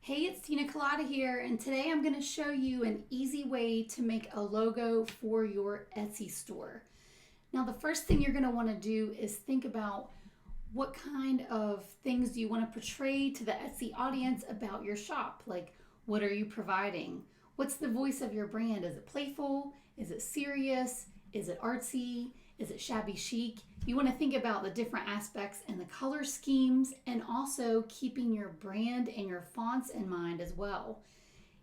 Hey, it's Dina Colada here, and today I'm going to show you an easy way to make a logo for your Etsy store. Now, the first thing you're going to want to do is think about what kind of things do you want to portray to the Etsy audience about your shop? Like, what are you providing? What's the voice of your brand? Is it playful? Is it serious? Is it artsy? Is it shabby chic? You want to think about the different aspects and the color schemes, and also keeping your brand and your fonts in mind as well.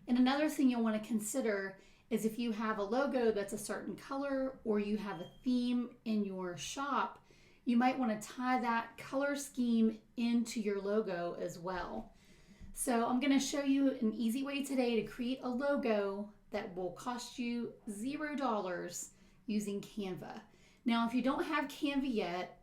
And another thing you'll want to consider is if you have a logo that's a certain color or you have a theme in your shop, you might want to tie that color scheme into your logo as well. So I'm going to show you an easy way today to create a logo that will cost you $0 using Canva. Now, if you don't have Canva yet,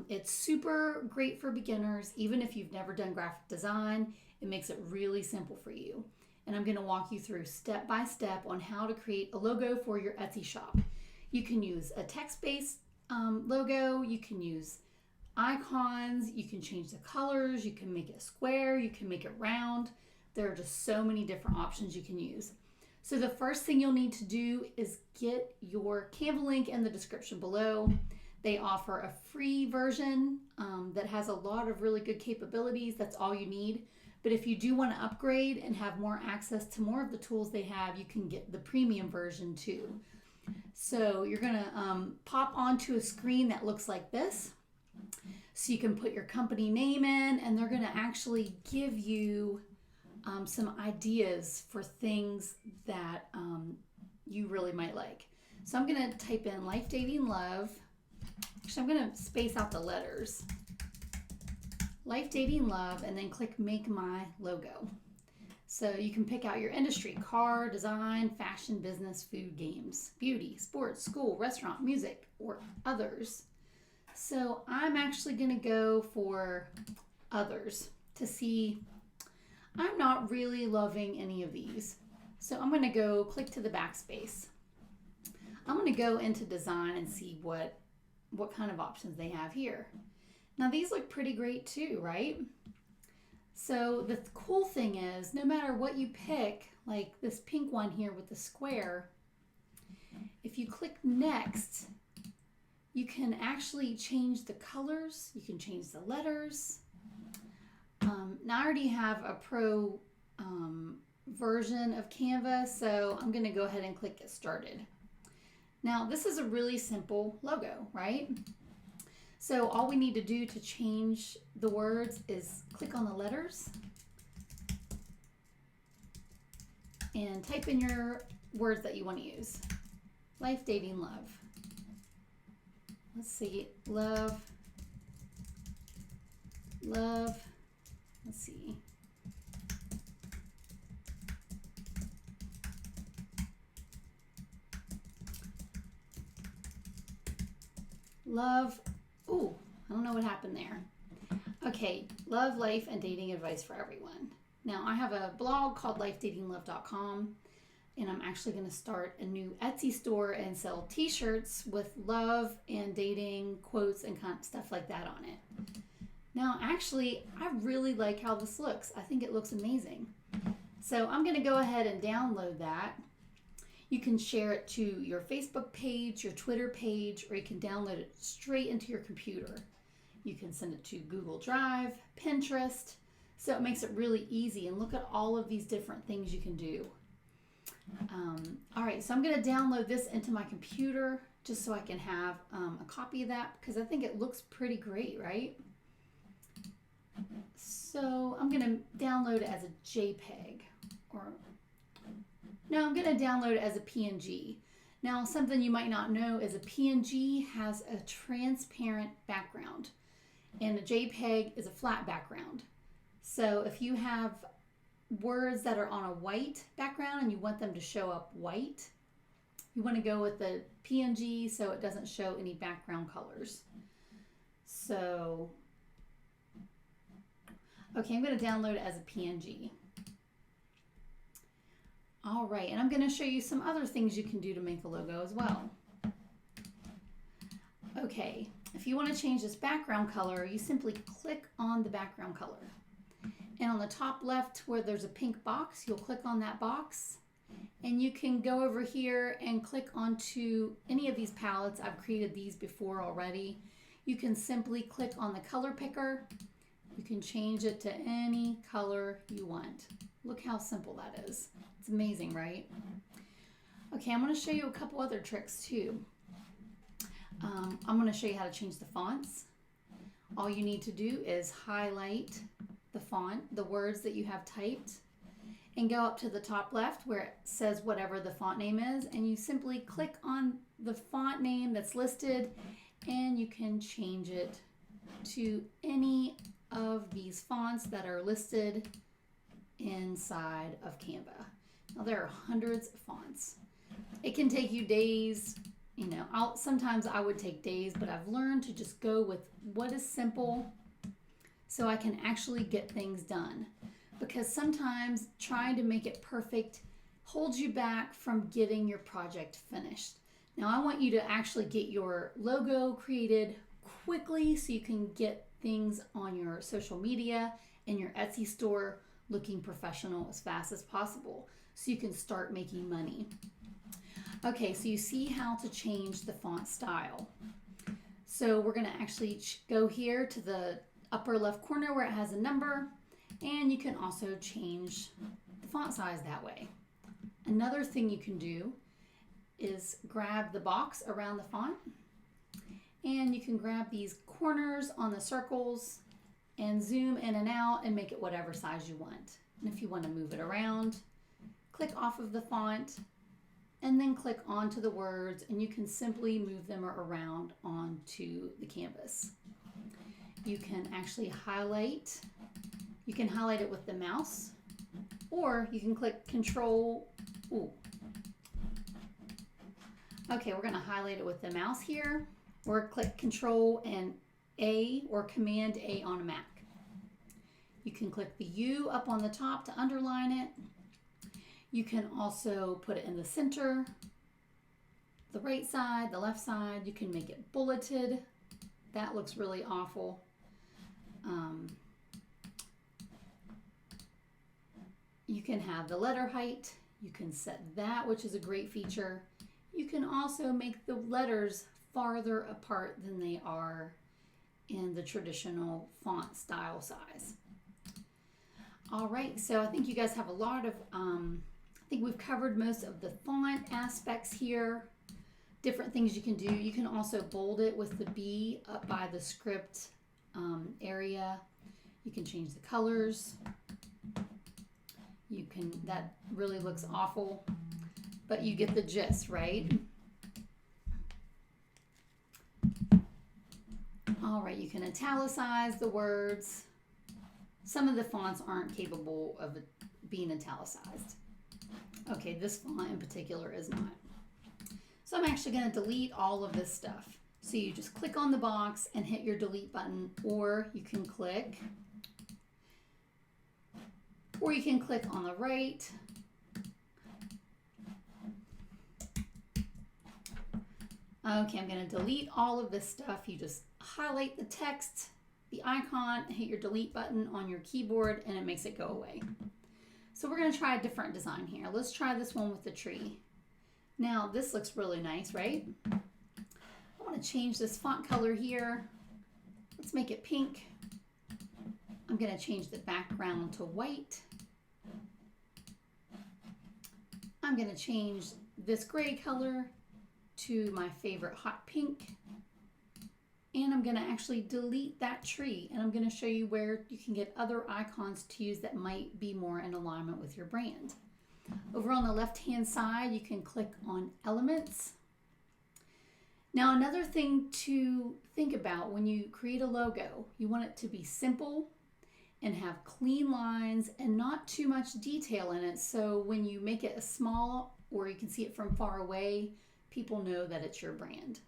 it's super great for beginners. Even if you've never done graphic design, it makes it really simple for you. And I'm going to walk you through step by step on how to create a logo for your Etsy shop. You can use a text-based logo, you can use icons, you can change the colors, you can make it square, you can make it round. There are just so many different options you can use. So the first thing you'll need to do is get your Canva link in the description below. They offer a free version that has a lot of really good capabilities. That's all you need. But if you do want to upgrade and have more access to more of the tools they have, you can get the premium version too. So you're going to pop onto a screen that looks like this. So you can put your company name in, and they're going to actually give you some ideas for things that you really might like. So I'm going to type in Life Dating Love. Actually, I'm going to space out the letters. Life Dating Love, and then click Make My Logo. So you can pick out your industry: car, design, fashion, business, food, games, beauty, sports, school, restaurant, music, or others. So I'm actually going to go for others to see. I'm not really loving any of these. So I'm going to go click to the backspace. I'm going to go into design and see what kind of options they have here. Now these look pretty great too, right? So the cool thing is, no matter what you pick, like this pink one here with the square, if you click next, you can actually change the colors, you can change the letters. Now I already have a pro version of Canva, so I'm going to go ahead and click Get Started. Now this is a really simple logo, right? So all we need to do to change the words is click on the letters and type in your words that you want to use. Life, dating, love. Let's see, love. Let's see. Love. Ooh, I don't know what happened there. Okay, love, life, and dating advice for everyone. Now, I have a blog called lifedatinglove.com, and I'm actually going to start a new Etsy store and sell t-shirts with love and dating quotes and kind of stuff like that on it. Now, actually, I really like how this looks. I think it looks amazing. So I'm going to go ahead and download that. You can share it to your Facebook page, your Twitter page, or you can download it straight into your computer. You can send it to Google Drive, Pinterest. So it makes it really easy. And look at all of these different things you can do. All right, so I'm going to download this into my computer just so I can have a copy of that, because I think it looks pretty great, right? So I'm going to download it as a JPEG, or no, I'm going to download it as a PNG. Now, something you might not know is a PNG has a transparent background, and a JPEG is a flat background. So if you have words that are on a white background and you want them to show up white, you want to go with the PNG so it doesn't show any background colors. So, okay, I'm going to download it as a PNG. All right, and I'm going to show you some other things you can do to make a logo as well. Okay, if you want to change this background color, you simply click on the background color. And on the top left where there's a pink box, you'll click on that box. And you can go over here and click onto any of these palettes. I've created these before already. You can simply click on the color picker. You can change it to any color you want. Look how simple that is. It's amazing, right? Okay, I'm going to show you a couple other tricks too. I'm going to show you how to change the fonts. All you need to do is highlight the font, the words that you have typed, and go up to the top left where it says whatever the font name is, and you simply click on the font name that's listed, and you can change it to any of these fonts that are listed inside of Canva. Now there are hundreds of fonts. It can take you days. You know, sometimes I would take days, but I've learned to just go with what is simple so I can actually get things done. Because sometimes trying to make it perfect holds you back from getting your project finished. Now I want you to actually get your logo created quickly so you can get things on your social media and your Etsy store looking professional as fast as possible so you can start making money. Okay, so you see how to change the font style. So we're going to actually go here to the upper left corner where it has a number, and you can also change the font size that way. Another thing you can do is grab the box around the font, and you can grab these corners on the circles and zoom in and out and make it whatever size you want. And if you want to move it around, click off of the font and then click onto the words, and you can simply move them around onto the canvas. You can actually highlight. You can highlight it with the mouse, or you can click Control. Ooh. Okay, we're going to highlight it with the mouse here, or click Control and A or Command A on a Mac. You can click the U up on the top to underline it. You can also put it in the center, the right side, the left side. You can make it bulleted. That looks really awful. You can have the letter height. You can set that, which is a great feature. You can also make the letters farther apart than they are in the traditional font style size. All right, so I think you guys have a lot of, I think we've covered most of the font aspects here. Different things you can do. You can also bold it with the B up by the script area. You can change the colors. You can, that really looks awful, but you get the gist, right? All right, you can italicize the words. Some of the fonts aren't capable of being italicized. Okay, this font in particular is not. So I'm actually going to delete all of this stuff. So you just click on the box and hit your delete button, or you can click on the right. Okay, I'm going to delete all of this stuff. You just highlight the text, the icon, hit your delete button on your keyboard, and it makes it go away. So we're going to try a different design here. Let's try this one with the tree. Now this looks really nice, right? I want to change this font color here. Let's make it pink. I'm going to change the background to white. I'm going to change this gray color to my favorite hot pink. And I'm going to actually delete that tree, and I'm going to show you where you can get other icons to use that might be more in alignment with your brand. Over on the left-hand side, you can click on Elements. Now, another thing to think about when you create a logo, you want it to be simple and have clean lines and not too much detail in it. So when you make it a small, or you can see it from far away, people know that it's your brand.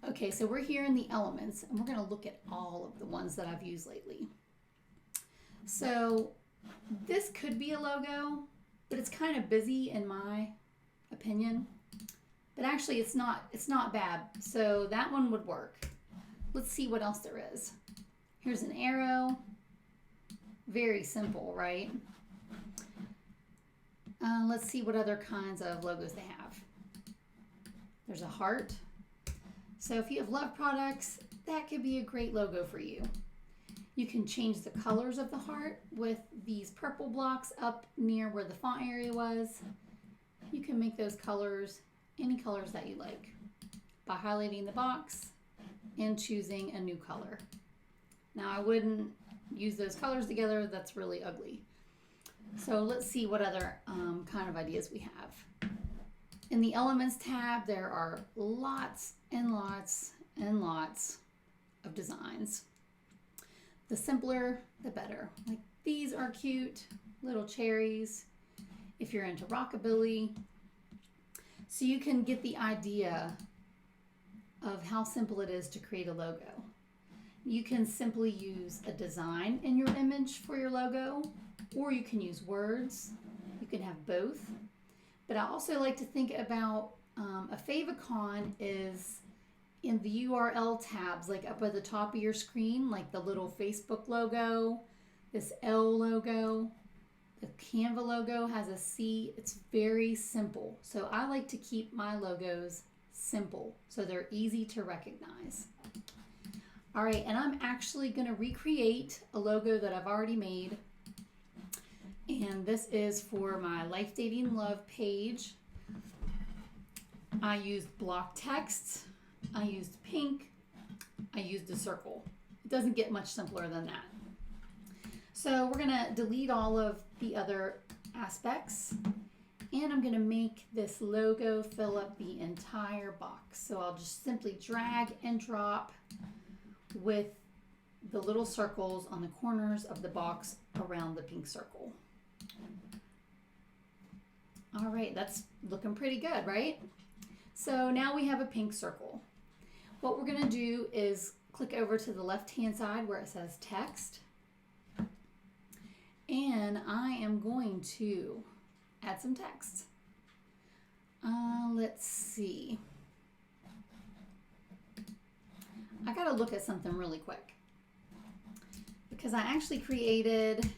Okay, so we're here in the elements, and we're going to look at all of the ones that I've used lately. So this could be a logo, but it's kind of busy in my opinion. But actually it's not bad. So that one would work. Let's see what else there is. Here's an arrow. Very simple, right? Let's see what other kinds of logos they have. There's a heart. So if you have love products, that could be a great logo for you. You can change the colors of the heart with these purple blocks up near where the font area was. You can make those colors any colors that you like by highlighting the box and choosing a new color. Now I wouldn't use those colors together, that's really ugly. So let's see what other kind of ideas we have. In the Elements tab, there are lots and lots and lots of designs. The simpler, the better. Like these are cute, little cherries, if you're into rockabilly. So you can get the idea of how simple it is to create a logo. You can simply use a design in your image for your logo, or you can use words. You can have both. But I also like to think about a favicon is in the URL tabs, like up at the top of your screen, like the little Facebook logo, this L logo, the Canva logo has a C. It's very simple. So I like to keep my logos simple so they're easy to recognize. All right, and I'm actually going to recreate a logo that I've already made. And this is for my Life Dating Love page. I used block text. I used pink. I used a circle. It doesn't get much simpler than that. So we're going to delete all of the other aspects. And I'm going to make this logo fill up the entire box. So I'll just simply drag and drop with the little circles on the corners of the box around the pink circle. All right, that's looking pretty good, right? So now we have a pink circle. What we're going to do is click over to the left-hand side where it says text. And I am going to add some text. Let's see. I got to look at something really quick because I actually created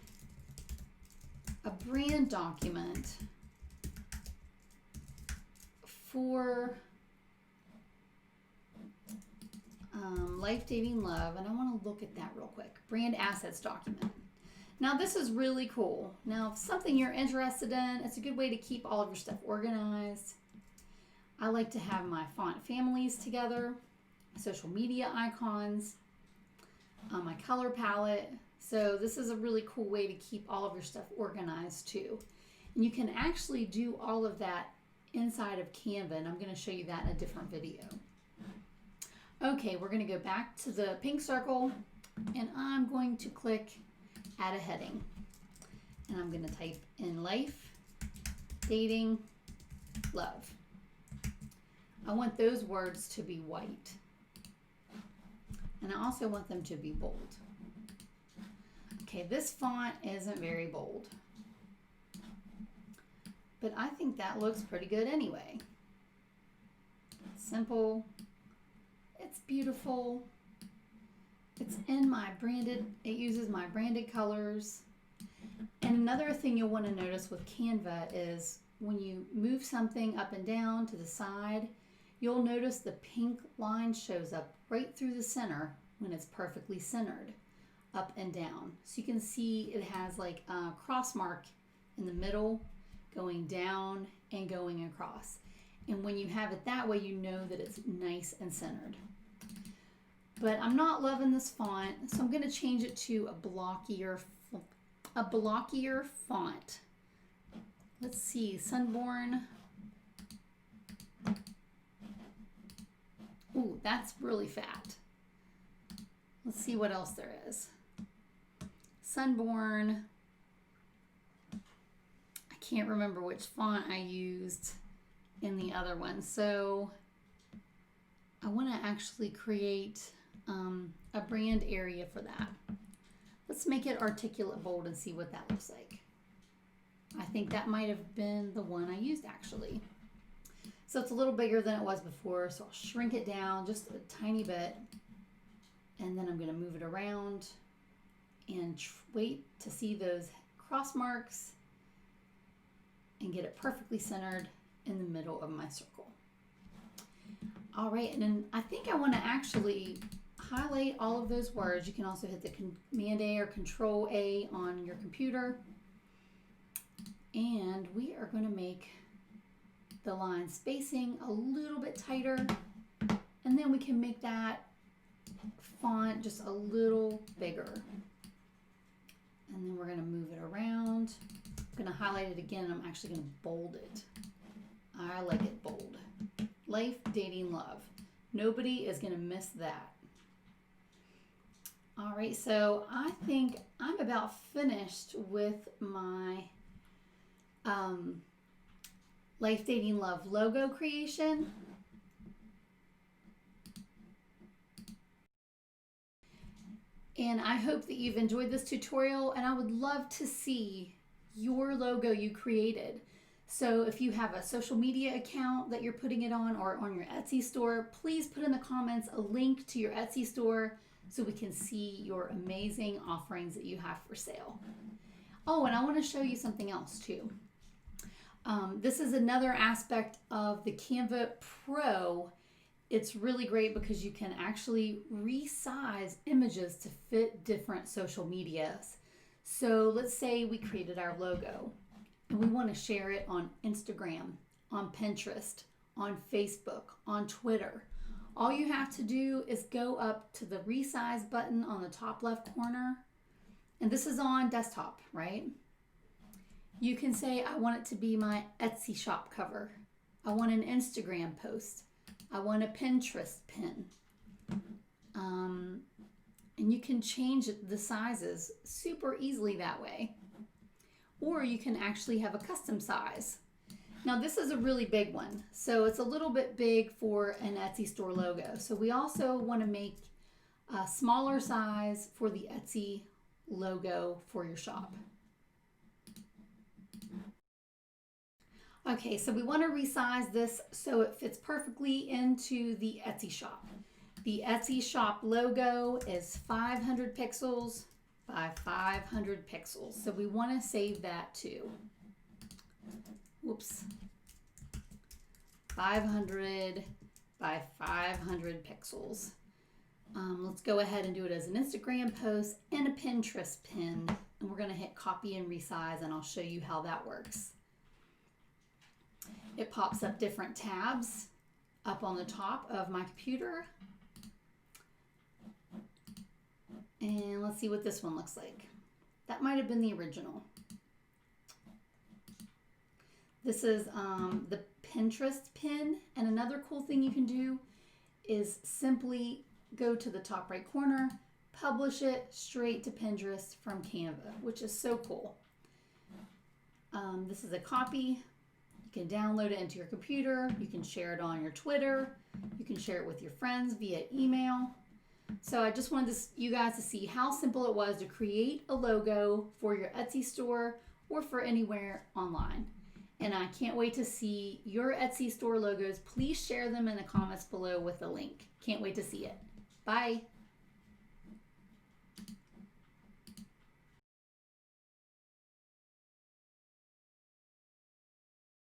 a brand document for Life Dating Love, and I want to look at that real quick. Brand assets document. Now this is really cool. Now if something you're interested in, it's a good way to keep all of your stuff organized. I like to have my font families together, social media icons, my color palette. So this is a really cool way to keep all of your stuff organized too. And you can actually do all of that inside of Canva, and I'm going to show you that in a different video. Okay, we're going to go back to the pink circle, and I'm going to click add a heading. And I'm going to type in Life, Dating, Love. I want those words to be white. And I also want them to be bold. Okay, this font isn't very bold, but I think that looks pretty good anyway. Simple. It's beautiful. It's in my branded, it uses my branded colors. And another thing you'll want to notice with Canva is when you move something up and down to the side, you'll notice the pink line shows up right through the center when it's perfectly centered up and down. So you can see it has like a cross mark in the middle going down and going across. And when you have it that way, you know that it's nice and centered. But I'm not loving this font, so I'm going to change it to a blockier font. Let's see, Sunborn. Ooh, that's really fat. Let's see what else there is. Sunborn. I can't remember which font I used in the other one. So I want to actually create a brand area for that. Let's make it articulate bold and see what that looks like. I think that might have been the one I used actually. So it's a little bigger than it was before, so I'll shrink it down just a tiny bit, and then I'm going to move it around and wait to see those cross marks and get it perfectly centered in the middle of my circle. All right, and then I think I want to actually highlight all of those words. You can also hit the Command A or Control A on your computer. And we are going to make the line spacing a little bit tighter. And then we can make that font just a little bigger. And then we're going to move it around. I'm going to highlight it again. I'm actually going to bold it. I like it bold. Life, dating, love. Nobody is going to miss that. All right, so I think I'm about finished with my Life, Dating, Love logo creation. And I hope that you've enjoyed this tutorial, and I would love to see your logo you created. So if you have a social media account that you're putting it on or on your Etsy store, please put in the comments a link to your Etsy store so we can see your amazing offerings that you have for sale. Oh, and I want to show you something else too. This is another aspect of the Canva Pro. It's really great because you can actually resize images to fit different social medias. So let's say we created our logo and we want to share it on Instagram, on Pinterest, on Facebook, on Twitter. All you have to do is go up to the resize button on the top left corner, and this is on desktop, right? You can say, I want it to be my Etsy shop cover. I want an Instagram post. I want a Pinterest pin. And you can change the sizes super easily that way. Or you can actually have a custom size. Now this is a really big one. So it's a little bit big for an Etsy store logo. So we also want to make a smaller size for the Etsy logo for your shop. Okay, so we want to resize this so it fits perfectly into the Etsy shop. The Etsy shop logo is 500 pixels by 500 pixels. So we want to save that too. Whoops. 500 by 500 pixels. Let's go ahead and do it as an Instagram post and a Pinterest pin. And we're going to hit copy and resize, and I'll show you how that works. It pops up different tabs up on the top of my computer. And let's see what this one looks like. That might have been the original. This is the Pinterest pin. And another cool thing you can do is simply go to the top right corner, publish it straight to Pinterest from Canva, which is so cool. This is a copy. You can download it into your computer. You can share it on your Twitter. You can share it with your friends via email. So I just wanted you guys to see how simple it was to create a logo for your Etsy store or for anywhere online. And I can't wait to see your Etsy store logos. Please share them in the comments below with a link. Can't wait to see it. Bye.